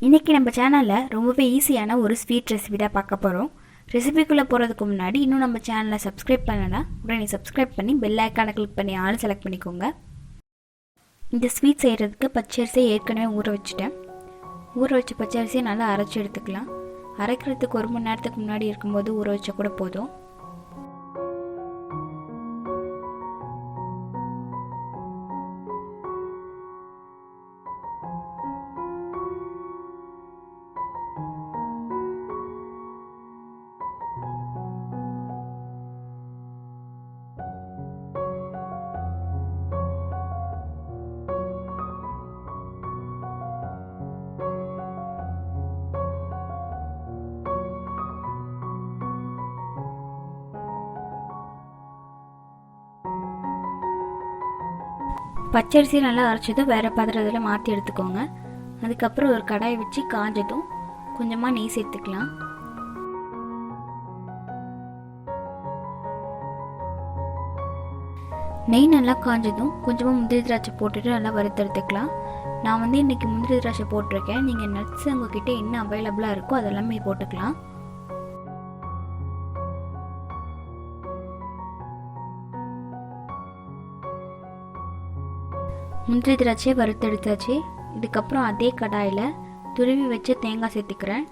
இன்றைக்கி நம்ம சேனலில் ரொம்பவே ஈஸியான ஒரு ஸ்வீட் ரெசிபி தான் பார்க்க போகிறோம். ரெசிபிக்குள்ளே போகிறதுக்கு முன்னாடி இன்னும் நம்ம சேனலை சப்ஸ்கிரைப் பண்ணலாம். உடனே சப்ஸ்கிரைப் பண்ணி பெல் ஐக்கானை கிளிக் பண்ணி ஆல் செலக்ட் பண்ணிக்கோங்க. இந்த ஸ்வீட் செய்கிறதுக்கு பச்சரிசியை ஏற்கனவே ஊற வச்சுட்டேன். ஊற வச்ச பச்சரிசியை நல்லா அரைச்சி எடுத்துக்கலாம். அரைக்கிறதுக்கு 1 மணி நேரத்துக்கு முன்னாடி இருக்கும்போது ஊற வச்சா கூட போதும். பச்சரிசி நல்லா அரைச்சதும் வேறு பாத்திரத்தில் மாற்றி எடுத்துக்கோங்க. அதுக்கப்புறம் ஒரு கடாயை வச்சு காஞ்சதும் கொஞ்சமாக நெய் சேர்த்துக்கலாம். நெய் நல்லா காஞ்சதும் கொஞ்சமாக முந்திரி திராட்சை போட்டுட்டு நல்லா வறுத்தெடுத்துக்கலாம். நான் இன்றைக்கி முந்திரி திராட்சை போட்டிருக்கேன். நீங்கள் நட்ஸ் உங்ககிட்ட என்ன அவைலபிளாக இருக்கோ அதெல்லாமே போட்டுக்கலாம். முந்திரி திராட்சையை வறுத்தெடுத்தாச்சு. இதுக்கப்புறம் அதே கடாயில் துருவி வச்சு தேங்காய் சேர்த்துக்கிறேன்.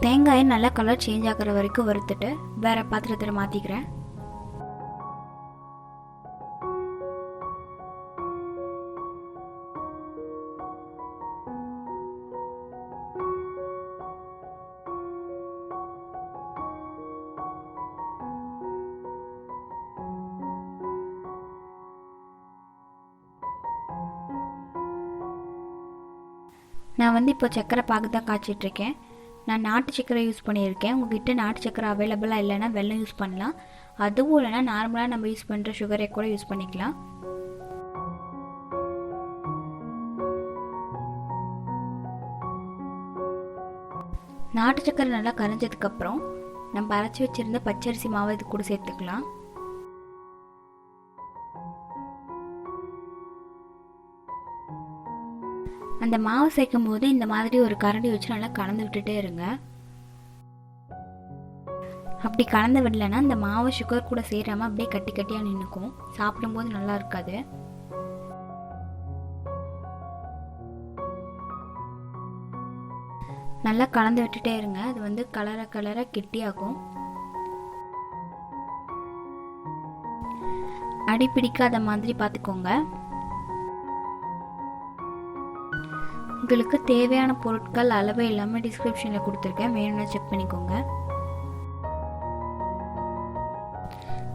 தேங்காயை நல்லா கலர் சேஞ்ச் ஆகிற வரைக்கும் வறுத்துட்டு வேறு பாத்திரத்தில் மாற்றிக்கிறேன். நான் இப்போ சக்கரை பாகு தான் காய்ச்சிட்ருக்கேன். நான் நாட்டு சக்கரை யூஸ் பண்ணியிருக்கேன். உங்கள்கிட்ட நாட்டு சக்கரை அவைலபிளாக இல்லைன்னா வெல்லம் யூஸ் பண்ணலாம். அதுவும் இல்லைனா நார்மலாக நம்ம யூஸ் பண்ணுற சுகரை கூட யூஸ் பண்ணிக்கலாம். நாட்டு சக்கரை நல்லா கரைஞ்சதுக்கப்புறம் நம்ம அரைச்சி வச்சுருந்த பச்சரிசி மாவை இது கூட சேர்த்துக்கலாம். அந்த மாவு சேர்க்கும் போது இந்த மாதிரி ஒரு கரண்டி வச்சு நல்லா கலந்து விட்டுட்டே இருங்க. அப்படி கலந்து விடலைன்னா இந்த மாவு சுகர் கூட சேராமல் அப்படியே கட்டி கட்டியாக நின்றுக்கும். சாப்பிடும்போது நல்லா இருக்காது. நல்லா கலந்து விட்டுட்டே இருங்க. அது கலர கெட்டியாகும். அடி பிடிக்காத மாதிரி பார்த்துக்கோங்க. உங்களுக்கு தேவையான பொருட்கள் அளவு எல்லாமே டிஸ்கிரிப்ஷனில் கொடுத்துருக்கேன், வேணும்னா செக் பண்ணிக்கோங்க.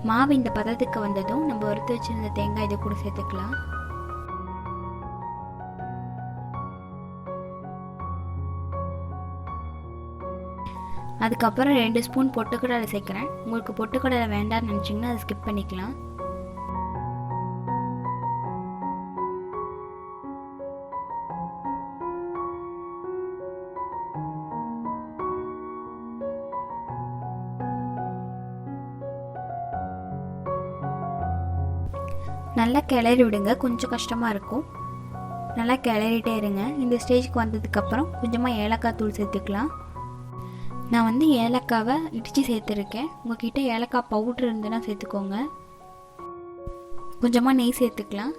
மாவு இந்த பதத்துக்கு வந்ததும் நம்ம வறுத்து வச்சிருந்த தேங்காய் இதை கூட சேர்த்துக்கலாம். அதுக்கப்புறம் 2 ஸ்பூன் பொட்டுக்கடலை சேர்க்குறேன். உங்களுக்கு பொட்டுக்கடலை வேண்டாம்னு நினச்சிங்கன்னா அதை ஸ்கிப் பண்ணிக்கலாம். நல்லா கிளறி விடுங்க. கொஞ்சம் கஷ்டமாக இருக்கும். நல்லா கிளறிட்டே இருங்க. இந்த ஸ்டேஜுக்கு வந்ததுக்கப்புறம் கொஞ்சமாக ஏலக்காய் தூள் சேர்த்துக்கலாம். நான் ஏலக்காவை இடித்து சேர்த்துருக்கேன். உங்கள்கிட்ட ஏலக்காய் பவுட்ரு இருந்துன்னா சேர்த்துக்கோங்க. கொஞ்சமாக நெய் சேர்த்துக்கலாம்.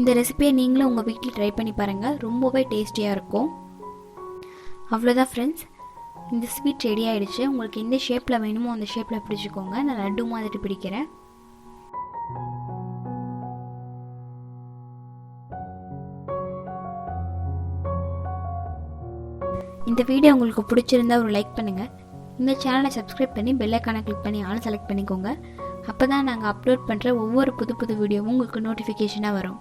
இந்த ரெசிபியை நீங்களும் உங்கள் வீட்டில் ட்ரை பண்ணி பாருங்கள். ரொம்பவே டேஸ்டியாக இருக்கும். அவ்வளோதான் ஃப்ரெண்ட்ஸ், இந்த ஸ்வீட் ரெடி ஆகிடுச்சு. உங்களுக்கு எந்த ஷேப்பில் வேணுமோ அந்த ஷேப்பில் பிடிச்சிக்கோங்க. நான் லட்டு மாதிரி பிடிக்கிறேன். இந்த வீடியோ உங்களுக்கு பிடிச்சிருந்தா ஒரு லைக் பண்ணுங்கள். இந்த சேனலை சப்ஸ்கிரைப் பண்ணி பெல் ஐக்கானை கிளிக் பண்ணி ஆல் செலக்ட் பண்ணிக்கோங்க. அப்போ தான் நாங்கள் அப்லோட் பண்ணுற ஒவ்வொரு புது வீடியோவும் உங்களுக்கு நோட்டிஃபிகேஷனாக வரும்.